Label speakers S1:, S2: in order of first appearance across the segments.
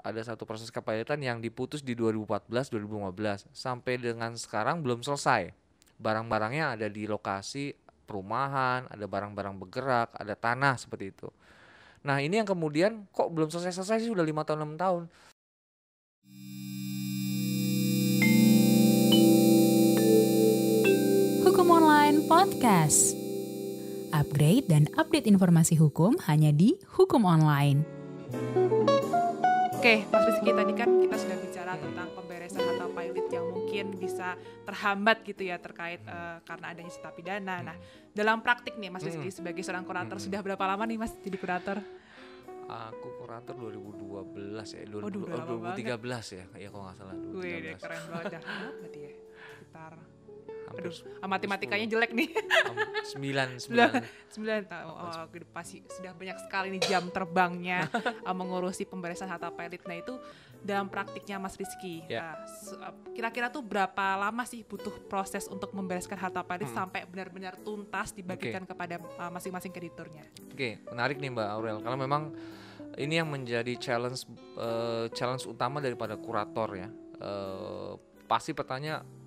S1: ada satu proses kepailitan yang diputus di 2014 2015 sampai dengan sekarang belum selesai. Barang-barangnya ada di lokasi perumahan, ada barang-barang bergerak, ada tanah seperti itu. Nah, ini yang kemudian kok belum selesai-selesai sih, udah 5 tahun 6 tahun.
S2: Hukum Online Podcast. Upgrade dan update informasi hukum hanya di Hukum Online.
S3: Oke, Mas Rizky, tadi kan kita sudah bicara tentang pemberesan harta pailit yang mungkin bisa terhambat gitu ya terkait karena adanya cita pidana. Nah, dalam praktik nih Mas Rizky sebagai seorang kurator, sudah berapa lama nih Mas jadi kurator?
S1: Aku kurator 2012 ya,
S3: udah lama
S1: 2013 ya, ya kalau nggak salah 2013.
S3: Wih, keren banget dah. Berarti ya sekitar,
S1: Hampir
S3: matematikanya jelek nih.
S1: 9
S3: tahun. Oh, pasti sudah banyak sekali nih jam terbangnya mengurusi pemberesan harta pailit. Nah, itu dalam praktiknya Mas Rizky.
S1: Ya.
S3: Kira-kira tuh berapa lama sih butuh proses untuk membereskan harta pailit sampai benar-benar tuntas dibagikan kepada masing-masing krediturnya?
S1: Oke, menarik nih Mbak Aurel, karena memang ini yang menjadi challenge utama daripada kurator ya. Pasti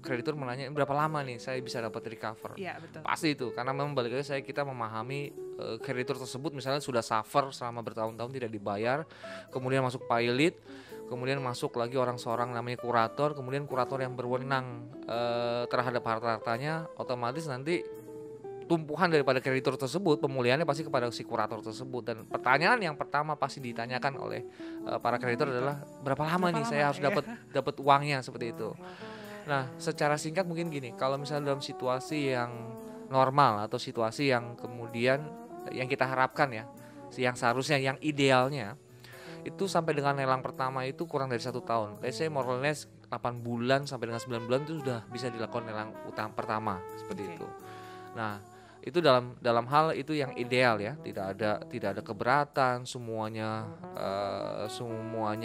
S1: kreditur menanya berapa lama nih saya bisa dapat recover.
S3: Iya, betul.
S1: Pasti itu, karena memang balik lagi kita memahami kreditur tersebut misalnya sudah suffer selama bertahun-tahun tidak dibayar, kemudian masuk pailit, kemudian masuk lagi seorang namanya kurator, kemudian kurator yang berwenang terhadap harta-hartanya, otomatis nanti tumpuhan daripada kreditur tersebut pemulihannya pasti kepada si kurator tersebut. Dan pertanyaan yang pertama pasti ditanyakan oleh para kreditur adalah berapa lama nih saya harus dapat uangnya, seperti itu. Nah, secara singkat mungkin gini, kalau misalnya dalam situasi yang normal atau situasi yang kemudian yang kita harapkan ya, yang seharusnya yang idealnya itu sampai dengan lelang pertama itu kurang dari 1 tahun. Let's say more or less 8 bulan sampai dengan 9 bulan itu sudah bisa dilakukan lelang utang pertama seperti itu. Nah, itu dalam hal itu yang ideal ya, tidak ada keberatan, semuanya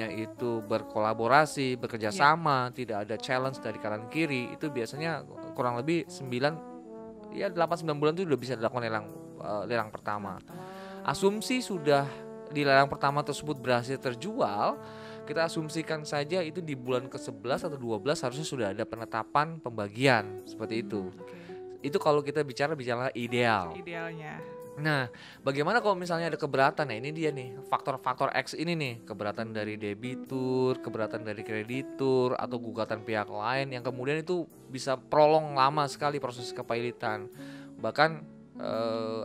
S1: itu berkolaborasi, bekerja sama, tidak ada challenge dari kanan kiri. Itu biasanya kurang lebih 8-9 bulan itu sudah bisa dilakukan lelang pertama. Asumsi sudah di lelang pertama tersebut berhasil terjual, kita asumsikan saja itu di bulan ke-11 atau 12 harusnya sudah ada penetapan pembagian seperti itu. Itu kalau kita bicara idealnya. Nah, bagaimana kalau misalnya ada keberatan? Nah, ini dia nih, faktor-faktor X ini nih, keberatan dari debitur, keberatan dari kreditur, atau gugatan pihak lain yang kemudian itu bisa prolong lama sekali proses kepailitan. Bahkan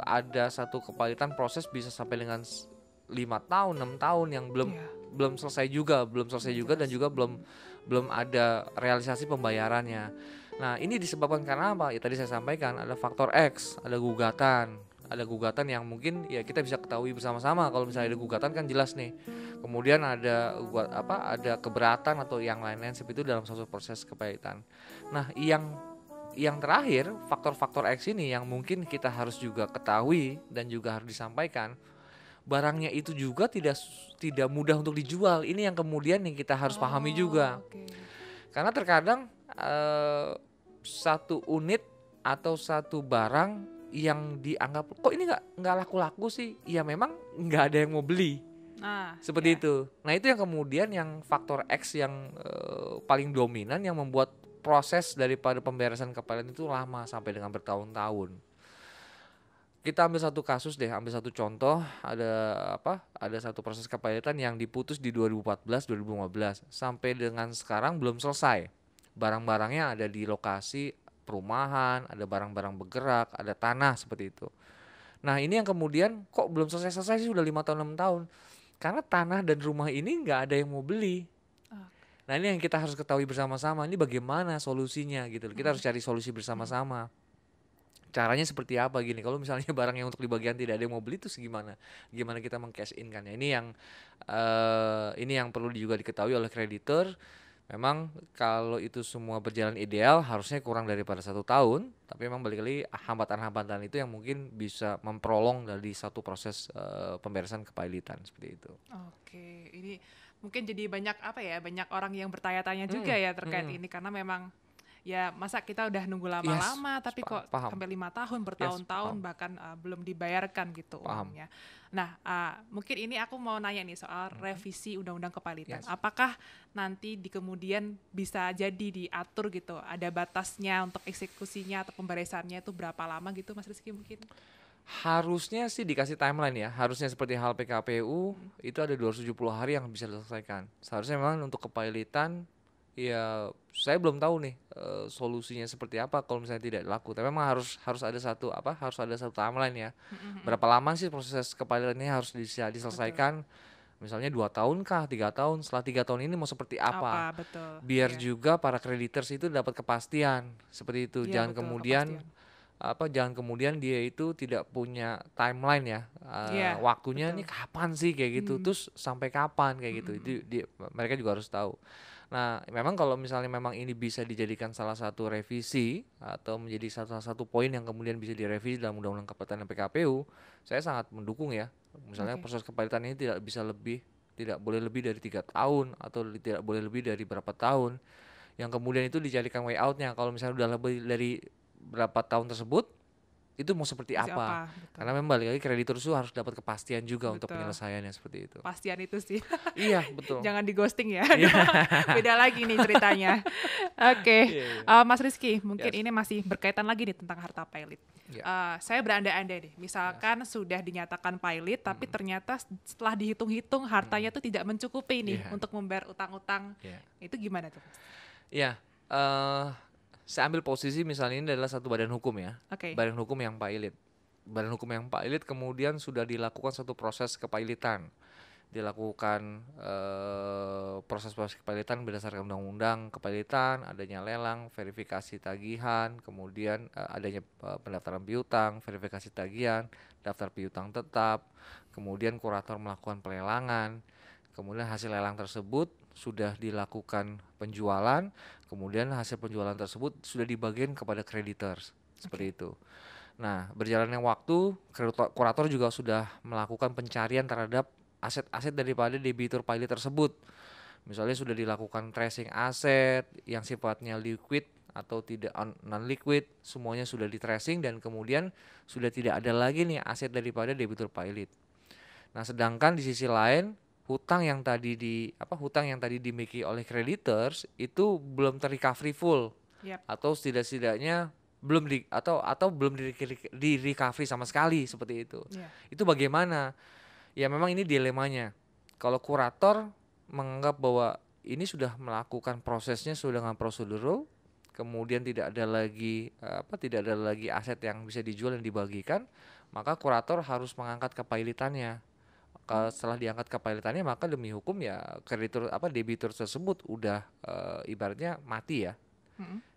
S1: ada satu kepailitan proses bisa sampai dengan 5 tahun, 6 tahun yang belum selesai juga dan juga belum ada realisasi pembayarannya. Nah, ini disebabkan karena apa? Ya tadi saya sampaikan, ada faktor X, ada gugatan yang mungkin ya kita bisa ketahui bersama-sama. Kalau misalnya ada gugatan kan jelas nih. Kemudian ada keberatan atau yang lain-lain seperti itu dalam suatu proses kepailitan. Nah, yang terakhir, faktor-faktor X ini yang mungkin kita harus juga ketahui dan juga harus disampaikan. Barangnya itu juga tidak mudah untuk dijual. Ini yang kemudian yang kita harus pahami juga. Karena terkadang satu unit atau satu barang yang dianggap kok ini nggak laku-laku sih, ya memang nggak ada yang mau beli. Seperti itu. Nah, itu yang kemudian yang faktor X yang paling dominan yang membuat proses daripada pemberesan kepailitan itu lama sampai dengan bertahun-tahun. Kita ambil satu kasus deh, ambil satu contoh, ada satu proses kepailitan yang diputus di 2014 2015 sampai dengan sekarang belum selesai. Barang-barangnya ada di lokasi perumahan, ada barang-barang bergerak, ada tanah seperti itu. Nah, ini yang kemudian kok belum selesai-selesai sih, udah 5 tahun 6 tahun. Karena tanah dan rumah ini nggak ada yang mau beli. Nah, ini yang kita harus ketahui bersama-sama, ini bagaimana solusinya gitu. Kita harus cari solusi bersama-sama. Caranya seperti apa gini? Kalau misalnya barang yang untuk dibagian tidak ada yang mau beli, terus gimana? Gimana kita meng-cash in kan ya? Ini yang perlu juga diketahui oleh kreditur. Memang kalau itu semua berjalan ideal harusnya kurang daripada 1 tahun, tapi memang balik lagi hambatan-hambatan itu yang mungkin bisa memprolong dari satu proses pemberesan kepailitan seperti itu.
S3: Oke, ini mungkin jadi banyak orang yang bertanya-tanya juga ya terkait ini, karena memang ya masa kita udah nunggu
S1: Yes,
S3: lama-lama tapi kok
S1: paham.
S3: sampai 5 tahun, bertahun-tahun
S1: Paham.
S3: bahkan belum dibayarkan gitu
S1: Paham.
S3: uangnya. Nah, mungkin ini aku mau nanya nih soal revisi Undang-Undang Kepailitan.
S1: Yes.
S3: Apakah nanti di kemudian bisa jadi diatur gitu, ada batasnya untuk eksekusinya atau pemberesannya itu berapa lama gitu, Mas Rizky mungkin?
S1: Harusnya sih dikasih timeline ya. Harusnya seperti hal PKPU itu ada 270 hari yang bisa diselesaikan. Seharusnya memang untuk kepailitan ya saya belum tahu nih solusinya seperti apa kalau misalnya tidak laku. Tapi memang harus ada satu harus ada satu timeline ya. Berapa lama sih proses kepailitan ini harus bisa diselesaikan? Misalnya 2 tahun kah, 3 tahun? Setelah 3 tahun ini mau seperti apa?
S3: Betul.
S1: Biar
S3: Iya.
S1: juga para creditors itu dapat kepastian seperti itu.
S3: Iya,
S1: Jangan
S3: betul,
S1: kemudian
S3: kepastian.
S1: jangan kemudian dia itu tidak punya timeline ya,
S3: Iya,
S1: waktunya
S3: betul.
S1: nih kapan sih kayak gitu, terus sampai kapan kayak gitu, itu mereka juga harus tahu. Nah, memang kalau misalnya memang ini bisa dijadikan salah satu revisi atau menjadi salah satu poin yang kemudian bisa direvisi dalam Undang-Undang Kepailitan dan PKPU, saya sangat mendukung ya. Misalnya
S3: Oke.
S1: proses kepailitan ini tidak boleh lebih dari 3 tahun atau tidak boleh lebih dari berapa tahun, yang kemudian itu dijadikan way outnya. Kalau misalnya udah lebih dari berapa tahun tersebut, itu mau seperti
S3: Masih
S1: apa?
S3: Betul.
S1: Karena memang balik lagi kreditur itu harus dapat kepastian juga untuk
S3: Betul.
S1: penyelesaiannya seperti itu.
S3: Pastian itu sih.
S1: Iya, betul.
S3: Jangan di ghosting ya.
S1: Iya.
S3: Beda lagi nih ceritanya. Oke.
S1: Iya.
S3: Mas Rizky, mungkin
S1: Yes.
S3: ini masih berkaitan lagi nih tentang harta pilot.
S1: Iya.
S3: Saya berandai-andai deh, misalkan sudah dinyatakan pilot, tapi ternyata setelah dihitung-hitung hartanya tuh tidak mencukupi nih
S1: Iya.
S3: untuk membayar utang-utang.
S1: Iya.
S3: Itu gimana tuh, Mas?
S1: Iya, saya ambil posisi misalnya ini adalah satu badan hukum ya.
S3: Oke.
S1: Badan hukum yang pilot. Badan hukum yang pilot kemudian sudah dilakukan satu proses kepailitan. Dilakukan proses-proses kepailitan berdasarkan undang-undang kepailitan, adanya lelang, verifikasi tagihan, kemudian adanya pendaftaran piutang, verifikasi tagihan, daftar piutang tetap, kemudian kurator melakukan pelelangan, kemudian hasil lelang tersebut sudah dilakukan penjualan, kemudian hasil penjualan tersebut sudah dibagikan kepada creditors, seperti itu. Nah, berjalannya waktu, kurator juga sudah melakukan pencarian terhadap aset-aset daripada debitur pilot tersebut. Misalnya sudah dilakukan tracing aset yang sifatnya liquid atau tidak non-liquid, semuanya sudah di-tracing dan kemudian sudah tidak ada lagi nih aset daripada debitur pilot. Nah, sedangkan di sisi lain hutang yang tadi dimiliki oleh creditors itu belum ter-recovery full.
S3: Yap.
S1: Atau setidaknya belum di recovery sama sekali seperti itu.
S3: Iya.
S1: Itu bagaimana? Ya memang ini dilemanya. Kalau kurator menganggap bahwa ini sudah melakukan prosesnya sudah dengan prosedural, kemudian tidak ada lagi aset yang bisa dijual dan dibagikan, maka kurator harus mengangkat kepailitannya. Setelah diangkat kepailitannya, maka demi hukum ya debitur tersebut udah ibaratnya mati ya.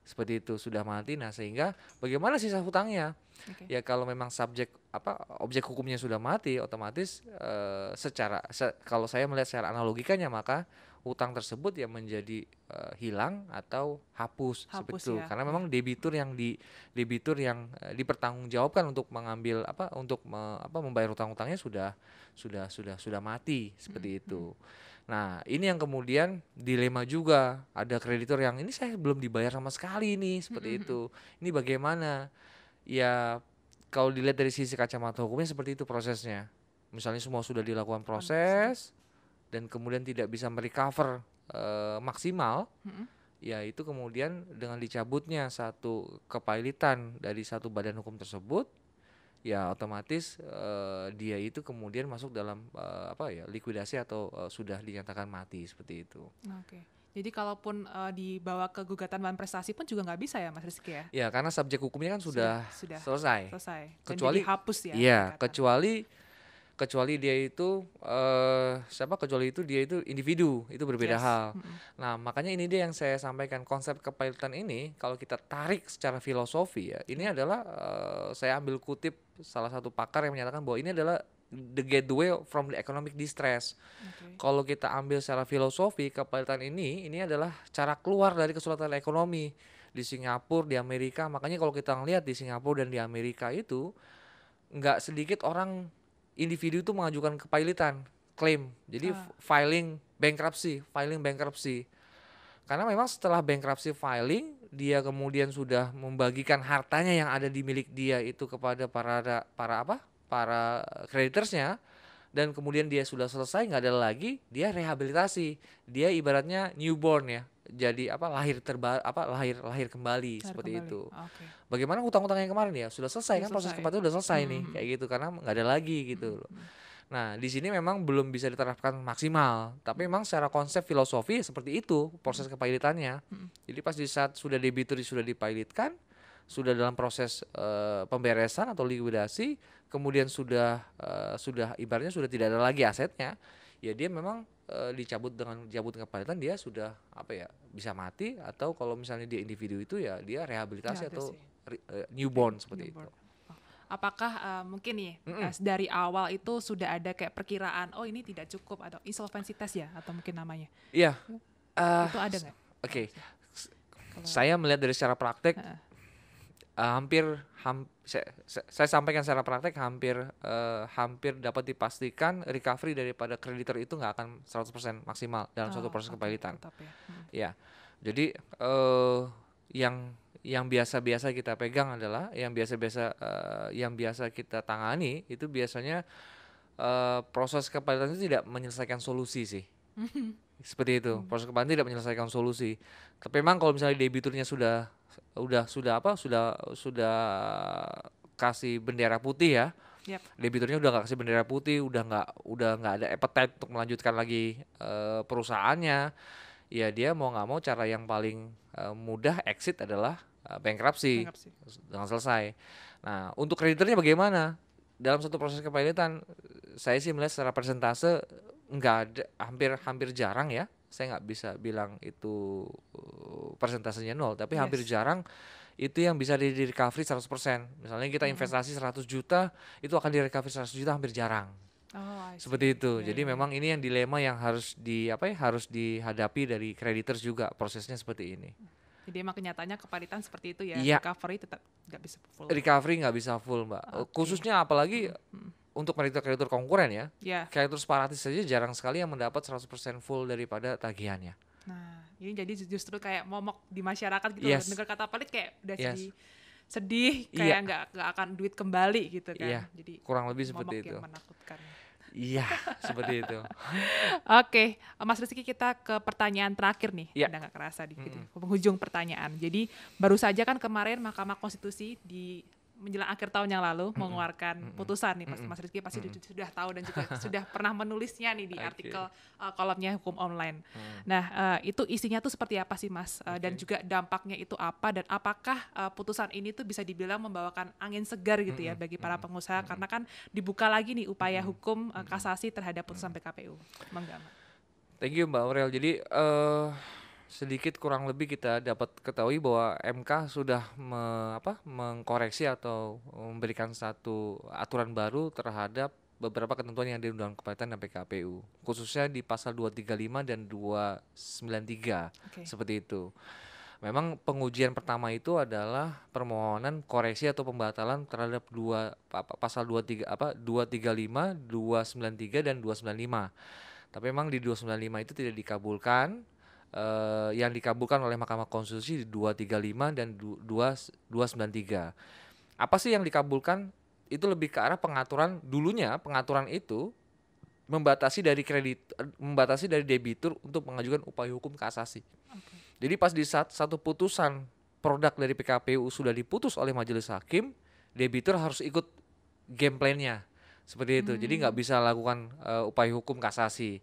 S1: Seperti itu, sudah mati. Nah, sehingga bagaimana sisa hutangnya?
S3: Oke.
S1: Ya kalau memang objek hukumnya sudah mati, otomatis kalau saya melihat secara analogikanya, maka hutang tersebut ya menjadi hilang atau hapus seperti itu.
S3: Ya.
S1: Karena memang debitur yang dipertanggungjawabkan untuk mengambil membayar hutang-hutangnya sudah mati seperti itu. Nah, ini yang kemudian dilema juga. Ada kreditor yang ini saya belum dibayar sama sekali nih, seperti itu. Ini bagaimana? Ya kalau dilihat dari sisi kacamata hukumnya seperti itu prosesnya. Misalnya semua sudah dilakukan proses dan kemudian tidak bisa merecover maksimal, ya itu kemudian dengan dicabutnya satu kepailitan dari satu badan hukum tersebut, ya otomatis dia itu kemudian masuk dalam likuidasi atau sudah dinyatakan mati seperti itu.
S3: Oke. Jadi kalaupun dibawa ke gugatan bahan prestasi pun juga nggak bisa ya, Mas Rizky ya?
S1: Ya karena subjek hukumnya kan sudah selesai.
S3: Dan
S1: Kecuali
S3: dihapus ya.
S1: Iya, kecuali dia itu dia itu individu, itu berbeda hal. Nah, makanya ini dia yang saya sampaikan, konsep kepailitan ini kalau kita tarik secara filosofi ya, ini adalah saya ambil kutip salah satu pakar yang menyatakan bahwa ini adalah the gateway from the economic distress. Kalau kita ambil secara filosofi, kepailitan ini adalah cara keluar dari kesulitan ekonomi di Singapura, di Amerika. Makanya kalau kita ngelihat di Singapura dan di Amerika itu nggak sedikit orang individu itu mengajukan kepailitan, klaim. Jadi filing bankruptcy. Karena memang setelah bankruptcy filing, dia kemudian sudah membagikan hartanya yang ada di milik dia itu kepada para kreditorsnya, dan kemudian dia sudah selesai, nggak ada lagi, dia rehabilitasi, dia ibaratnya newborn ya, jadi lahir kembali seperti
S3: kembali.
S1: itu.
S3: Oke.
S1: Bagaimana hutang-hutang yang kemarin ya sudah selesai
S3: Sudah
S1: kan, proses
S3: selesai.
S1: kepatuhan udah selesai nih kayak gitu, karena nggak ada lagi gitu loh. Nah di sini memang belum bisa diterapkan maksimal, tapi memang secara konsep filosofi seperti itu proses kepailitannya. Jadi pas di saat sudah debitur sudah dipilotkan, sudah dalam proses pemberesan atau likuidasi, kemudian sudah ibaratnya sudah tidak ada lagi asetnya, ya dia memang dicabut kepailitan, dia sudah bisa mati, atau kalau misalnya dia individu itu ya dia rehabilitasi atau newborn seperti
S3: Newborn.
S1: itu.
S3: Apakah mungkin nih dari awal itu sudah ada kayak perkiraan, oh ini tidak cukup, atau insolvency test ya, atau mungkin namanya
S1: Iya.
S3: itu ada nggak?
S1: Oke. Saya melihat dari secara praktek saya sampaikan secara praktek hampir dapat dipastikan recovery daripada kreditor itu nggak akan 100% maksimal dalam suatu proses kepailitan. Ya. Jadi yang biasa-biasa kita pegang adalah yang biasa kita tangani itu biasanya proses kepailitan itu tidak menyelesaikan solusi sih. Seperti itu. Proses kepailitan tidak menyelesaikan solusi. Tapi memang kalau misalnya debiturnya sudah kasih bendera putih ya.
S3: Yep.
S1: Debiturnya udah nggak kasih bendera putih, udah nggak ada appetite untuk melanjutkan lagi perusahaannya. Ya dia mau nggak mau cara yang paling mudah exit adalah bankruptsi dengan selesai. Nah untuk krediturnya bagaimana? Dalam satu proses kepailitan saya sih melihat secara persentase nggak ada, hampir jarang ya. Saya nggak bisa bilang itu persentasenya 0, tapi hampir jarang itu yang bisa di recovery 100%. Misalnya kita investasi 100 juta, itu akan di recovery 100 juta, hampir jarang. Seperti itu. Jadi memang ini yang dilema yang harus harus dihadapi dari creditors juga, prosesnya seperti ini.
S3: Jadi emang kenyataannya kepailitan seperti itu ya.
S1: Iya.
S3: Recovery tetap nggak bisa full.
S1: Recovery nggak bisa full, Mbak. Khususnya apalagi untuk kreditor konkuren ya. Kreditor separatis saja jarang sekali yang mendapat 100% full daripada tagihannya.
S3: Nah, ini jadi justru kayak momok di masyarakat gitu. Dengar kata pelit kayak udah sedih kayak nggak akan duit kembali gitu kan. Jadi
S1: kurang lebih seperti itu.
S3: Yang menakutkan.
S1: Iya, seperti itu.
S3: Oke, Mas Rizky, kita ke pertanyaan terakhir nih. Udah nggak kerasa di penghujung pertanyaan. Jadi baru saja kan kemarin Mahkamah Konstitusi di menjelang akhir tahun yang lalu mengeluarkan putusan nih, Mas Rizky pasti sudah tahu dan juga sudah pernah menulisnya nih di artikel kolomnya Hukum Online. Nah, itu isinya tuh seperti apa sih, Mas? Dan juga dampaknya itu apa, dan apakah putusan ini tuh bisa dibilang membawakan angin segar gitu ya bagi para pengusaha, karena kan dibuka lagi nih upaya hukum kasasi terhadap putusan PKPU. Mangga.
S1: Thank you Mbak Aurel. Jadi sedikit kurang lebih kita dapat ketahui bahwa MK sudah mengkoreksi atau memberikan satu aturan baru terhadap beberapa ketentuan yang ada di Undang-Undang Kepailitan dan PKPU, khususnya di pasal 235 dan 293. Seperti itu. Memang pengujian pertama itu adalah permohonan koreksi atau pembatalan terhadap pasal 235, 293 dan 295. Tapi memang di 295 itu tidak dikabulkan. Yang dikabulkan oleh Mahkamah Konstitusi di 235 dan 293. Apa sih yang dikabulkan? Itu lebih ke arah pengaturan, dulunya pengaturan itu membatasi dari debitur untuk mengajukan upaya hukum kasasi. Jadi pas di saat satu putusan produk dari PKPU sudah diputus oleh majelis hakim, debitur harus ikut game plan-nya. Seperti itu. Jadi nggak bisa lakukan upaya hukum kasasi.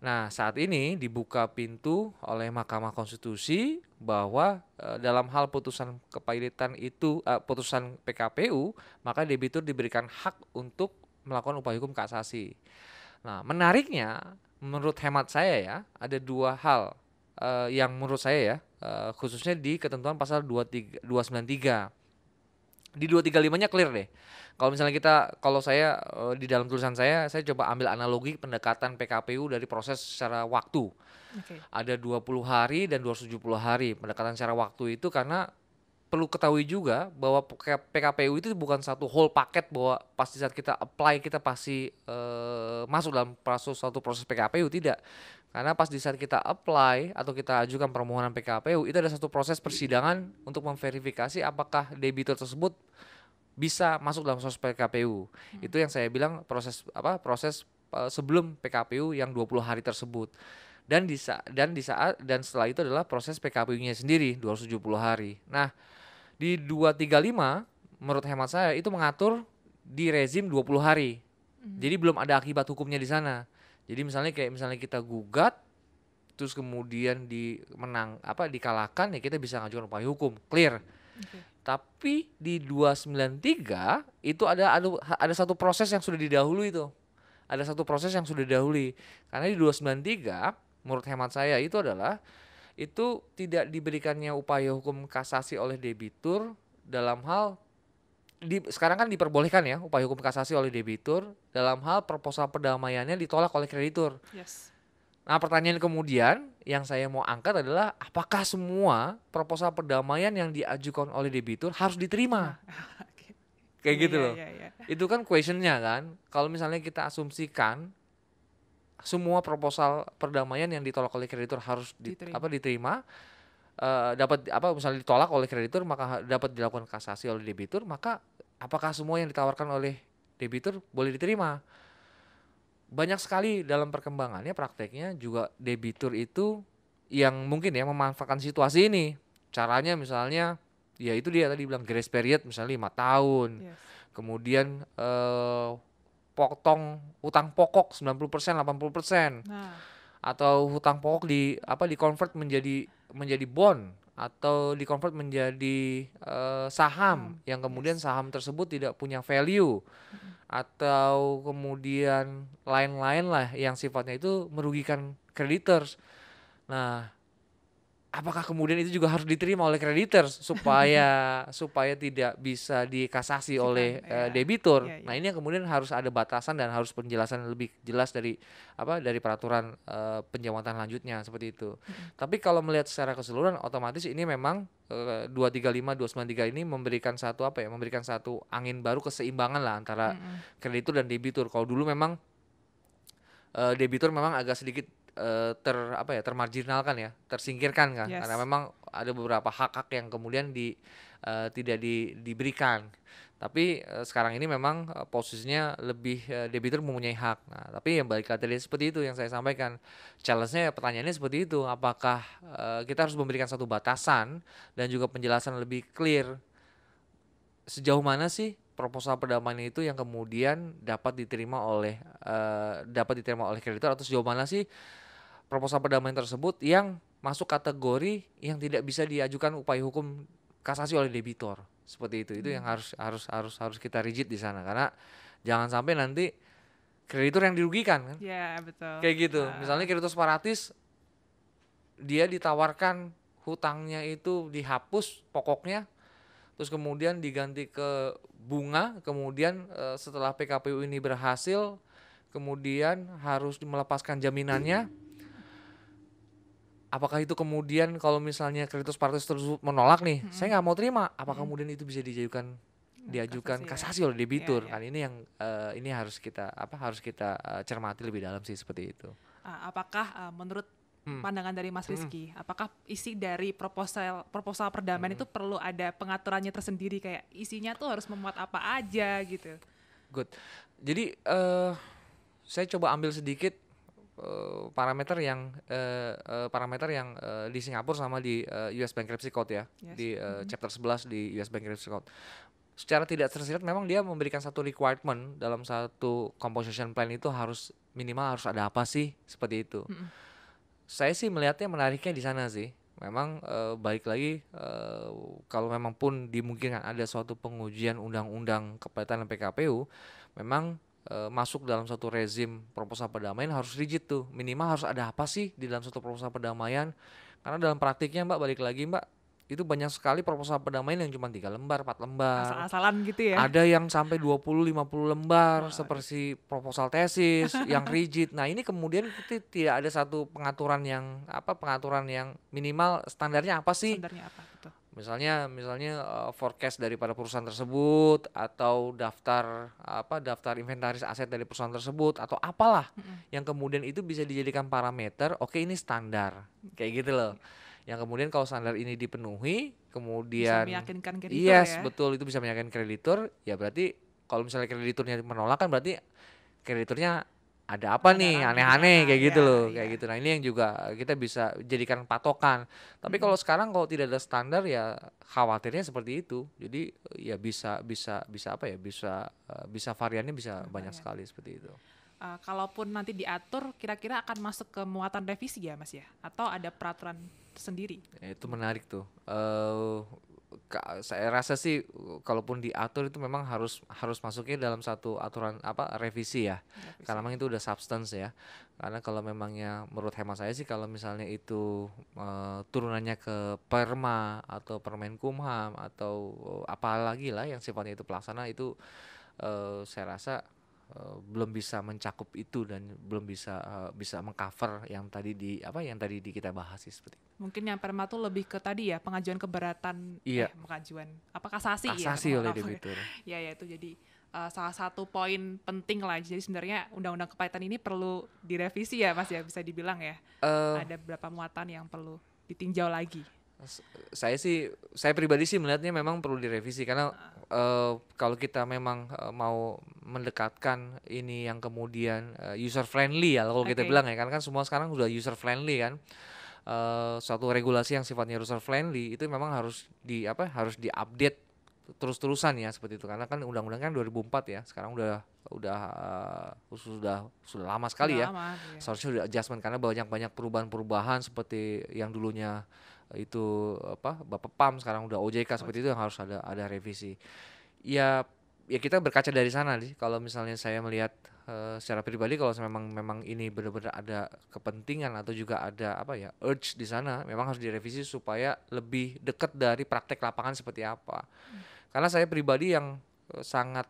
S1: Nah saat ini dibuka pintu oleh Mahkamah Konstitusi bahwa dalam hal putusan kepailitan itu, putusan PKPU, maka debitur diberikan hak untuk melakukan upaya hukum kasasi. Nah menariknya menurut hemat saya ya, ada dua hal yang menurut saya ya, khususnya di ketentuan pasal 293. Di 235-nya clear deh. Kalau saya di dalam tulisan saya coba ambil analogi pendekatan PKPU dari proses secara waktu. Ada 20 hari dan 270 hari pendekatan secara waktu itu, karena perlu ketahui juga bahwa PKPU itu bukan satu whole paket bahwa pasti saat kita apply kita pasti masuk dalam suatu proses PKPU, tidak. Karena pas di saat kita apply atau kita ajukan permohonan PKPU, itu ada satu proses persidangan untuk memverifikasi apakah debitur tersebut bisa masuk dalam proses PKPU. Itu yang saya bilang proses sebelum PKPU yang 20 hari tersebut. Dan setelah itu adalah proses PKPU-nya sendiri 270 hari. Nah, di 235 menurut hemat saya itu mengatur di rezim 20 hari. Jadi belum ada akibat hukumnya di sana. Jadi misalnya kita gugat terus kemudian dikalahkan, ya kita bisa ngajukan upaya hukum, clear. Tapi di 293 itu ada satu proses yang sudah didahului itu. Ada satu proses yang sudah didahului. Karena di 293 menurut hemat saya itu tidak diberikannya upaya hukum kasasi oleh debitur dalam hal sekarang kan diperbolehkan ya upaya hukum kasasi oleh debitur dalam hal proposal perdamaiannya ditolak oleh kreditur.
S3: Yes.
S1: Nah, pertanyaan kemudian yang saya mau angkat adalah apakah semua proposal perdamaian yang diajukan oleh debitur harus diterima? Kayak gitu loh. Itu kan questionnya kan. Kalau misalnya kita asumsikan semua proposal perdamaian yang ditolak oleh kreditur harus diterima, misalnya ditolak oleh kreditur maka dapat dilakukan kasasi oleh debitur, maka apakah semua yang ditawarkan oleh debitur boleh diterima? Banyak sekali dalam perkembangannya prakteknya juga debitur itu yang mungkin ya memanfaatkan situasi ini. Caranya misalnya ya itu dia tadi bilang grace period misalnya 5 tahun. Yes. Kemudian potong utang pokok 90%, 80%. Nah. Atau hutang pokok di convert menjadi bond atau di convert menjadi saham yang kemudian saham tersebut tidak punya value atau kemudian lain-lain lah yang sifatnya itu merugikan creditors. Nah, apakah kemudian itu juga harus diterima oleh creditors supaya tidak bisa dikasasi oleh debitur? Nah, ini yang kemudian harus ada batasan dan harus penjelasan lebih jelas dari peraturan penjawatan lanjutnya seperti itu. Tapi kalau melihat secara keseluruhan otomatis ini memang 235 293 ini memberikan satu angin baru keseimbangan lah antara kreditur dan debitur. Kalau dulu memang debitur memang agak sedikit termarginalkan ya, tersingkirkan kan, karena memang ada beberapa hak-hak yang kemudian tidak diberikan. Tapi sekarang ini memang posisinya lebih debitur mempunyai hak. Nah, tapi yang balik tadi seperti itu yang saya sampaikan. Challenge-nya pertanyaannya seperti itu, apakah kita harus memberikan satu batasan dan juga penjelasan lebih clear sejauh mana sih proposal perdamaian itu yang kemudian dapat diterima oleh kreditor, atau sejauh mana sih proposal perdamaian tersebut yang masuk kategori yang tidak bisa diajukan upaya hukum kasasi oleh debitor. Seperti itu yang harus kita rigid di sana, karena jangan sampai nanti kreditur yang dirugikan kan.
S3: Iya, betul.
S1: Kayak gitu. Misalnya kreditur separatis dia ditawarkan hutangnya itu dihapus pokoknya, terus kemudian diganti ke bunga, kemudian setelah PKPU ini berhasil kemudian harus melepaskan jaminannya. Apakah itu kemudian kalau misalnya kreditur separatis tersebut menolak nih, saya nggak mau terima, apakah kemudian itu bisa diajukan kasasi oleh debitur? Kan ini yang ini harus kita cermati lebih dalam sih, seperti itu.
S3: Apakah menurut pandangan dari Mas Rizky, apakah isi dari proposal perdamaian itu perlu ada pengaturannya tersendiri, kayak isinya tuh harus memuat apa aja gitu?
S1: Good. Jadi saya coba ambil sedikit parameter yang di Singapura sama di US Bankruptcy Code ya, di chapter 11 di US Bankruptcy Code. Secara tidak tersirat memang dia memberikan satu requirement dalam satu composition plan itu minimal harus ada apa sih, seperti itu. Saya sih melihatnya menariknya di sana sih. Memang balik lagi kalau memang pun dimungkinkan ada suatu pengujian undang-undang kepelitian PKPU, memang masuk dalam satu rezim proposal perdamaian harus rigid tuh, minimal harus ada apa sih di dalam satu proposal perdamaian. Karena dalam praktiknya balik lagi itu banyak sekali proposal perdamaian yang cuma 3 lembar, 4 lembar,
S3: asal-asalan gitu ya.
S1: Ada yang sampai 20-50 lembar seperti proposal tesis yang rigid. Nah, ini kemudian kita tidak ada satu pengaturan yang minimal standarnya apa sih?
S3: Standarnya apa, betul.
S1: Misalnya forecast daripada perusahaan tersebut atau daftar inventaris aset dari perusahaan tersebut atau apalah yang kemudian itu bisa dijadikan parameter, oke ini standar. Kayak gitu loh. Yang kemudian kalau standar ini dipenuhi,
S3: Bisa
S1: kemudian
S3: meyakinkan kreditur
S1: yes,
S3: ya.
S1: betul, itu bisa meyakinkan kreditur, ya berarti kalau misalnya krediturnya menolak kan berarti krediturnya ada apa
S3: Ada
S1: nih
S3: ragu di
S1: aneh-aneh
S3: mana,
S1: kayak gitu
S3: ya,
S1: loh,
S3: ya.
S1: kayak gitu. Nah, ini yang juga kita bisa jadikan patokan. Tapi kalau sekarang kalau tidak ada standar ya khawatirnya seperti itu. Jadi ya bisa apa ya? Bisa variannya bisa banyak
S3: Varian.
S1: sekali seperti itu.
S3: Kalaupun nanti diatur, kira-kira akan masuk ke muatan revisi ya Mas ya? Atau ada peraturan sendiri?
S1: Ya, itu menarik tuh. Saya rasa sih kalaupun diatur itu memang harus masuknya dalam satu aturan revisi ya.
S3: Revisi.
S1: Karena memang itu udah substance ya. Karena kalau memangnya menurut hemat saya sih kalau misalnya itu turunannya ke Perma atau Permenkumham atau apa lagi lah yang sifatnya itu pelaksana itu saya rasa belum bisa mencakup itu dan belum bisa mengcover yang tadi kita bahas sih seperti itu.
S3: Mungkin yang Perma tuh lebih ke tadi ya, pengajuan keberatan,
S1: Iya.
S3: kasasi ya?
S1: Kasasi oleh
S3: Maaf.
S1: debitur.
S3: Ya itu jadi salah satu poin penting lah. Jadi sebenarnya undang-undang kepailitan ini perlu direvisi ya Mas ya, bisa dibilang ya. Ada beberapa muatan yang perlu ditinjau lagi.
S1: Saya pribadi sih melihatnya memang perlu direvisi karena kalau kita memang mau mendekatkan ini yang kemudian user friendly ya kalau kita
S3: Oke.
S1: bilang ya, karena kan semua sekarang sudah user friendly kan. Suatu regulasi yang sifatnya user friendly itu memang harus diupdate terus-terusan ya seperti itu, karena kan undang-undang kan 2004 ya, sekarang sudah lama sekali
S3: Udah
S1: ya.
S3: lama, ya.
S1: Seharusnya udah adjustment karena banyak perubahan-perubahan seperti yang dulunya itu Bapepam sekarang udah OJK seperti itu, yang harus ada revisi. Ya kita berkaca dari sana nih. Kalau misalnya saya melihat secara pribadi kalau memang ini benar-benar ada kepentingan atau juga ada urge di sana, memang harus direvisi supaya lebih dekat dari praktek lapangan seperti apa. Karena saya pribadi yang sangat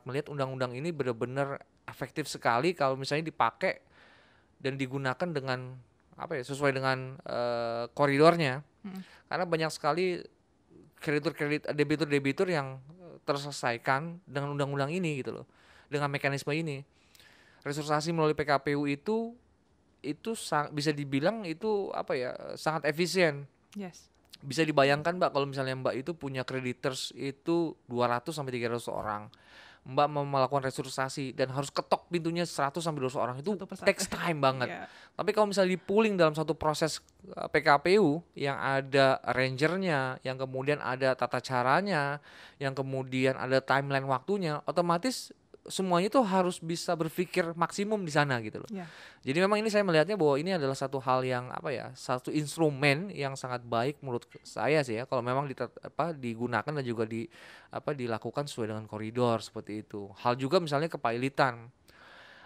S1: melihat undang-undang ini benar-benar efektif sekali kalau misalnya dipakai dan digunakan dengan sesuai dengan koridornya. Karena banyak sekali debitur yang terselesaikan dengan undang-undang ini gitu loh, dengan mekanisme ini. Restrukturisasi melalui PKPU itu bisa dibilang itu sangat efisien.
S3: Yes.
S1: Bisa dibayangkan Mbak kalau misalnya Mbak itu punya creditors itu 200 sampai 300 orang. Mbak mau melakukan restrukturisasi dan harus ketok pintunya 100 sampai 200 orang, itu takes time banget.
S3: Yeah.
S1: Tapi kalau misalnya di-pooling dalam satu proses PKPU yang ada rangernya, yang kemudian ada tata caranya, yang kemudian ada timeline waktunya, otomatis semuanya itu harus bisa berpikir maksimum di sana gitu loh.
S3: Yeah.
S1: Jadi memang ini saya melihatnya bahwa ini adalah satu hal yang satu instrumen yang sangat baik menurut saya sih ya, kalau memang digunakan dan juga dilakukan sesuai dengan koridor seperti itu. Hal juga misalnya kepailitan.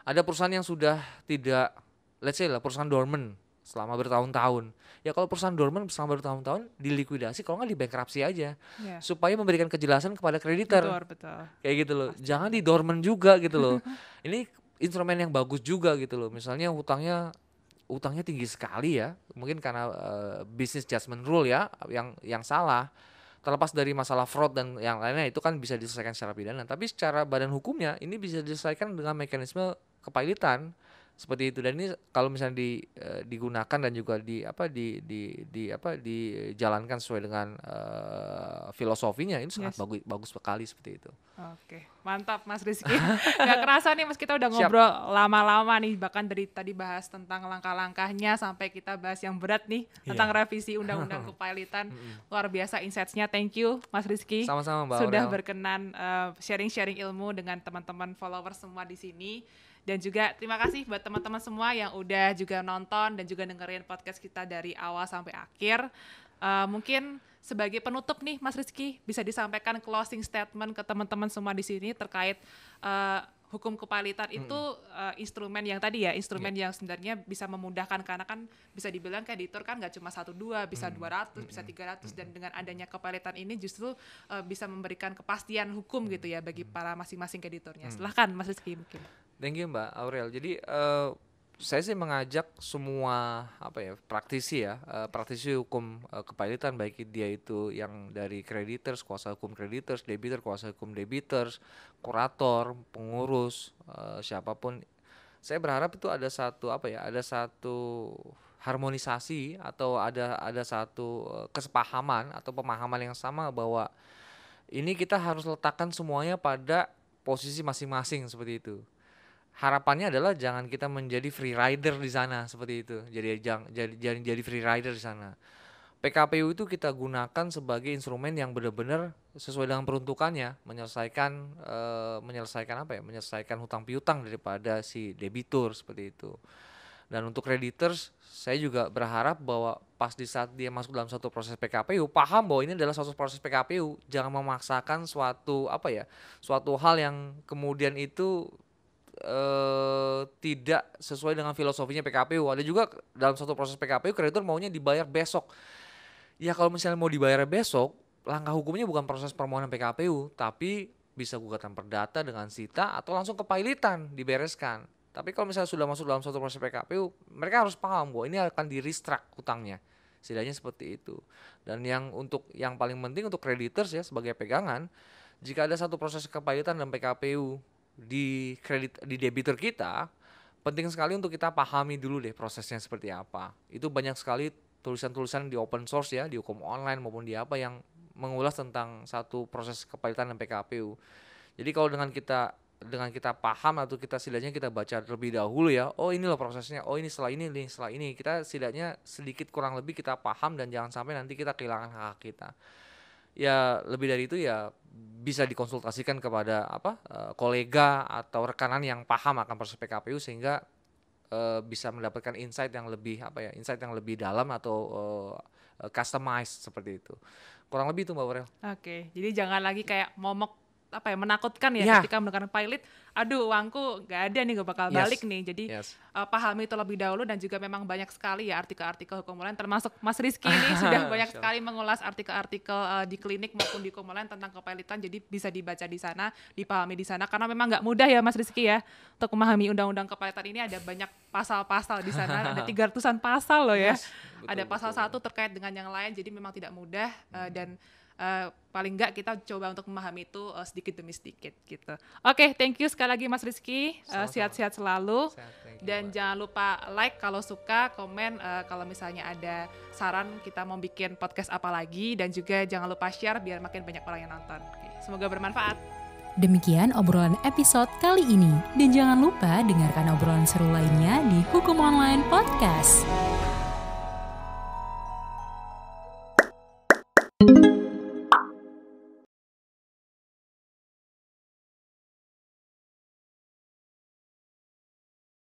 S1: Ada perusahaan yang sudah tidak, let's say lah perusahaan dormant selama bertahun-tahun. Ya kalau perusahaan dormant selama bertahun-tahun dilikuidasi, kalau nggak dibankruptsi aja,
S3: Yeah.
S1: supaya memberikan kejelasan kepada kreditor.
S3: Betul.
S1: Kayak gitu loh. Jangan di dormant juga gitu loh. Ini instrumen yang bagus juga gitu loh. Misalnya hutangnya tinggi sekali ya, mungkin karena business judgment rule ya yang salah. Terlepas dari masalah fraud dan yang lainnya, itu kan bisa diselesaikan secara pidana, tapi secara badan hukumnya ini bisa diselesaikan dengan mekanisme kepailitan seperti itu. Dan ini kalau misalnya digunakan dan juga dijalankan sesuai dengan filosofinya, ini sangat bagus sekali seperti itu.
S3: Oke, mantap Mas Rizky. Gak kerasa nih Mas, kita udah
S1: Siap.
S3: ngobrol lama-lama nih, bahkan dari tadi bahas tentang langkah-langkahnya sampai kita bahas yang berat nih tentang revisi undang-undang kepailitan. Luar biasa insights-nya. Thank you Mas Rizky.
S1: Sama-sama Mbak
S3: Sudah
S1: Aurel.
S3: berkenan sharing-sharing ilmu dengan teman-teman followers semua di sini. Dan juga terima kasih buat teman-teman semua yang udah juga nonton dan juga dengerin podcast kita dari awal sampai akhir. Mungkin sebagai penutup nih Mas Rizky, bisa disampaikan closing statement ke teman-teman semua di sini terkait hukum kepailitan itu instrumen yang tadi ya, instrumen yang sebenarnya bisa memudahkan, karena kan bisa dibilang kreditor kan nggak cuma 1-2, bisa 200, bisa 300, dan dengan adanya kepailitan ini justru bisa memberikan kepastian hukum gitu ya bagi para masing-masing kreditornya. Silahkan Mas Rizky mungkin.
S1: Thank you Mbak Aurel. Jadi saya sih mengajak semua praktisi hukum kepailitan, baik dia itu yang dari creditors, kuasa hukum creditors, debitor, kuasa hukum debitors, kurator, pengurus, siapapun. Saya berharap itu ada satu harmonisasi atau ada satu kesepahaman atau pemahaman yang sama bahwa ini kita harus letakkan semuanya pada posisi masing-masing seperti itu. Harapannya adalah jangan kita menjadi free rider di sana seperti itu. Jadi free rider di sana. PKPU itu kita gunakan sebagai instrumen yang benar-benar sesuai dengan peruntukannya, menyelesaikan hutang piutang daripada si debitur seperti itu. Dan untuk creditors, saya juga berharap bahwa pas di saat dia masuk dalam satu proses PKPU, paham bahwa ini adalah suatu proses PKPU, jangan memaksakan suatu hal yang kemudian itu tidak sesuai dengan filosofinya PKPU. Ada juga dalam satu proses PKPU kreditor maunya dibayar besok. Ya kalau misalnya mau dibayar besok, langkah hukumnya bukan proses permohonan PKPU, tapi bisa gugatan perdata dengan sita atau langsung kepailitan dibereskan. Tapi kalau misalnya sudah masuk dalam suatu proses PKPU, mereka harus paham bahwa ini akan di-restruct hutangnya. Setidaknya seperti itu. Dan yang paling penting untuk creditors ya sebagai pegangan, jika ada satu proses kepailitan dan PKPU di debitor kita, penting sekali untuk kita pahami dulu deh prosesnya seperti apa. Itu banyak sekali tulisan-tulisan di open source ya, di hukum online maupun di apa yang mengulas tentang satu proses kepailitan dan PKPU. Jadi kalau dengan kita paham atau kita setidaknya kita baca terlebih dahulu ya, oh ini loh prosesnya, oh ini setelah ini, kita setidaknya sedikit kurang lebih kita paham dan jangan sampai nanti kita kehilangan hak kita. Ya lebih dari itu ya bisa dikonsultasikan kepada kolega atau rekanan yang paham akan proses PKPU sehingga bisa mendapatkan insight yang lebih dalam atau customized seperti itu. Kurang lebih itu Mbak Aurel.
S3: Oke, jadi jangan lagi kayak momok menakutkan ya ketika mendengar pilot, aduh uangku nggak ada nih, gak bakal balik nih. Jadi pahami itu lebih dahulu, dan juga memang banyak sekali ya artikel-artikel hukum online, termasuk Mas Rizky ini sudah banyak sekali mengulas artikel-artikel di klinik maupun di hukum online tentang kepailitan. Jadi bisa dibaca di sana, dipahami di sana, karena memang nggak mudah ya Mas Rizky ya untuk memahami undang-undang kepailitan ini. Ada banyak pasal-pasal di sana, ada 300-an pasal loh ya. Betul, ada pasal satu terkait dengan yang lain, jadi memang tidak mudah dan paling enggak kita coba untuk memahami itu sedikit demi sedikit gitu. Oke, thank you sekali lagi Mas Rizky, sehat-sehat selalu. Dan jangan lupa like kalau suka, komen kalau misalnya ada saran kita mau bikin podcast apa lagi, dan juga jangan lupa share biar makin banyak orang yang nonton. Oke, semoga bermanfaat.
S2: Demikian obrolan episode kali ini, dan jangan lupa dengarkan obrolan seru lainnya di Hukum Online Podcast.